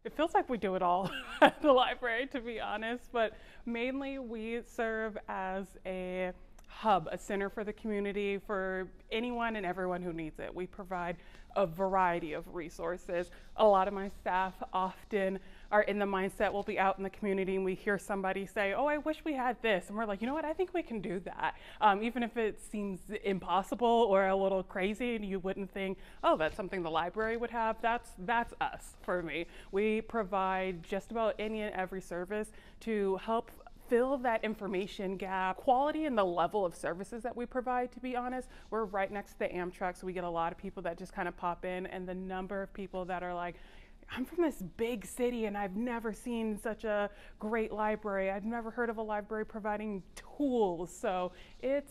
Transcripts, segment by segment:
It feels like we do it all at the library, to be honest, but mainly we serve as a hub, a center for the community, for anyone and everyone who needs it. We provide a variety of resources. A lot of my staff often are in the mindset, we'll be out in the community and we hear somebody say, oh, I wish we had this. And we're like, you know what, I think we can do that. Even if it seems impossible or a little crazy and you wouldn't think, oh, that's something the library would have, that's us for me. We provide just about any and every service to help fill that information gap. Quality and the level of services that we provide, to be honest, we're right next to the Amtrak, so we get a lot of people that just kind of pop in, and the number of people that are like, I'm from this big city and I've never seen such a great library. I've never heard of a library providing tools. So it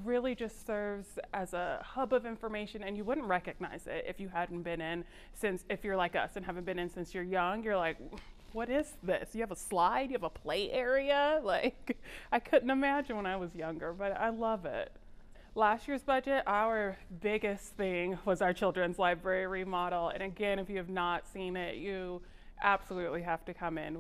really just serves as a hub of information, and you wouldn't recognize it if you hadn't been in since, if you're like us and haven't been in since you're young, you're like, what is this? You have a slide, you have a play area? Like, I couldn't imagine when I was younger, but I love it. Last year's budget, our biggest thing was our children's library remodel. And again, if you have not seen it, you absolutely have to come in.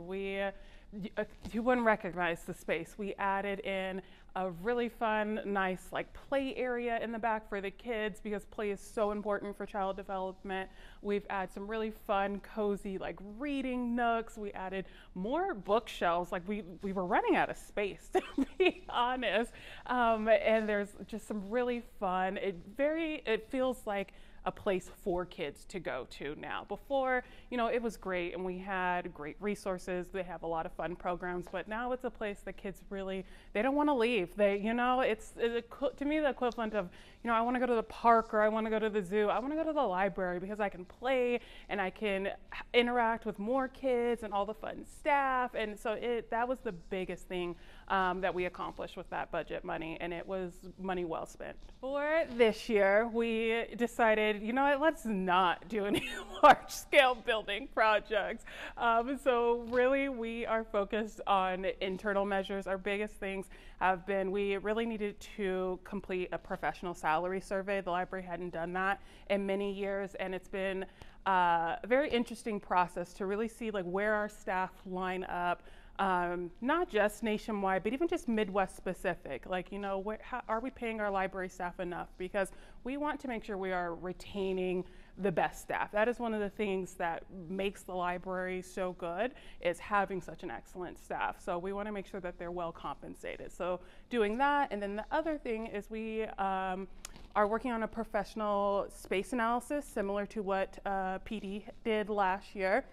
You wouldn't recognize the space. We added in a really fun, nice like play area in the back for the kids, because play is so important for child development. We've added some really fun, cozy like reading nooks. We added more bookshelves. Like we were running out of space, to be honest. And there's just some really fun. It feels like a place for kids to go to now. Before, it was great and we had great resources. They have a lot of fun programs, but now it's a place that kids really, they don't want to leave. It's to me the equivalent of, I want to go to the park or I want to go to the zoo. I want to go to the library because I can play and I can interact with more kids and all the fun staff. And so that was the biggest thing that we accomplished with that budget money, and it was money well spent. For this year, we decided, let's not do any large scale building projects. So really we are focused on internal measures. Our biggest things have been, we really needed to complete a professional salary survey. The library hadn't done that in many years, and it's been a very interesting process to really see like where our staff line up. Not just nationwide, but even just Midwest specific. Like, how are we paying our library staff enough? Because we want to make sure we are retaining the best staff. That is one of the things that makes the library so good, is having such an excellent staff. So we want to make sure that they're well compensated. So doing that, and then the other thing is we are working on a professional space analysis similar to what PD did last year.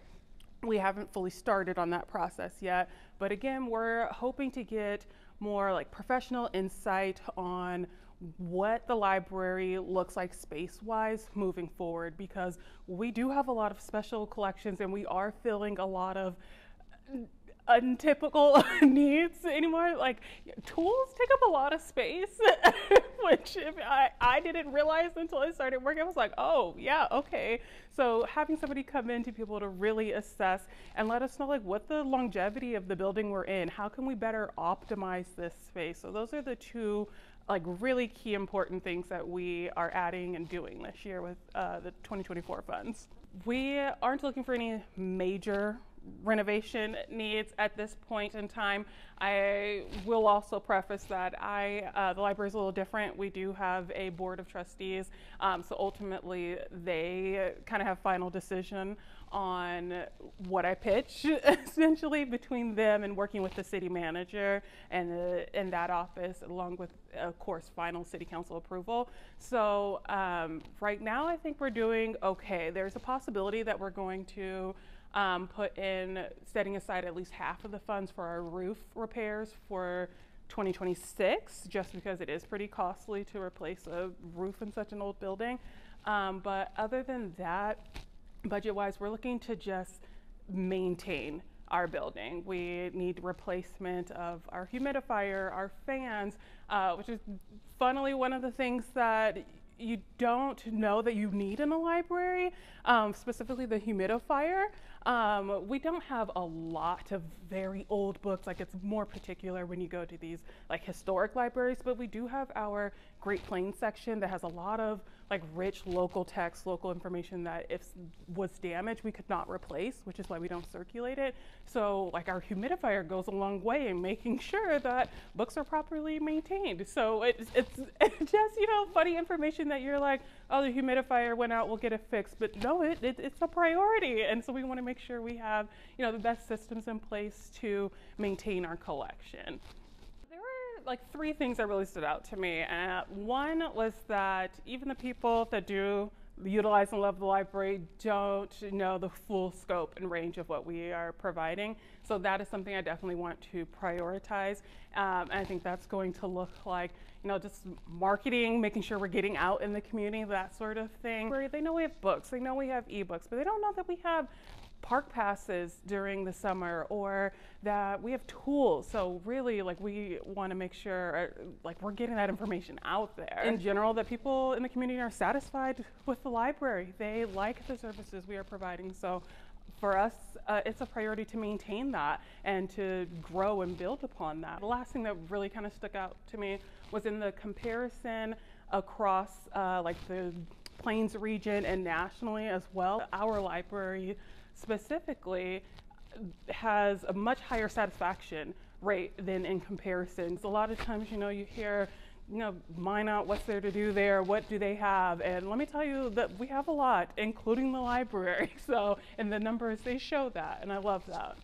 We haven't fully started on that process yet, but again, we're hoping to get more like professional insight on what the library looks like space-wise moving forward, because we do have a lot of special collections and we are filling a lot of untypical needs anymore. Like, tools take up a lot of space, which I didn't realize until I started working. I was like, oh yeah, okay. So having somebody come in to be able to really assess and let us know like what the longevity of the building we're in, how can we better optimize this space? So those are the two like really key important things that we are adding and doing this year with the 2024 funds. We aren't looking for any major renovation needs at this point in time. I will also preface that the library is a little different. We do have a board of trustees, so ultimately they kind of have final decision on what I pitch, essentially between them and working with the city manager and in that office, along with, of course, final city council approval. So right now I think we're doing okay. There's a possibility that we're going to setting aside at least half of the funds for our roof repairs for 2026, just because it is pretty costly to replace a roof in such an old building. But other than that, budget-wise, we're looking to just maintain our building. We need replacement of our humidifier, our fans, which is funnily one of the things that you don't know that you need in a library, specifically the humidifier. We don't have a lot of very old books, like it's more particular when you go to these like historic libraries, but we do have our Great Plains section that has a lot of like rich local text, local information that if was damaged, we could not replace, which is why we don't circulate it. So like our humidifier goes a long way in making sure that books are properly maintained. So it's just, you know, funny information that you're like, oh, the humidifier went out, we'll get it fixed. But no, it's a priority. And so we want to make sure we have, you know, the best systems in place to maintain our collection. There were like three things that really stood out to me. One was that even the people that do utilize and love the library don't know the full scope and range of what we are providing. So that is something I definitely want to prioritize. And I think that's going to look like, you know, just marketing, making sure we're getting out in the community, that sort of thing. Where they know we have books, they know we have ebooks, but they don't know that we have park passes during the summer or that we have tools. So really, like, we want to make sure like we're getting that information out there. In general, that people in the community are satisfied with the library. They like the services we are providing. So for us, it's a priority to maintain that and to grow and build upon that. The last thing that really kind of stuck out to me was in the comparison across like the Plains region and nationally as well. Our library specifically has a much higher satisfaction rate than in comparisons. A lot of times, you know, you hear, you know, mine out, what's there to do there, what do they have? And let me tell you that we have a lot, including the library. So, and the numbers, they show that, and I love that.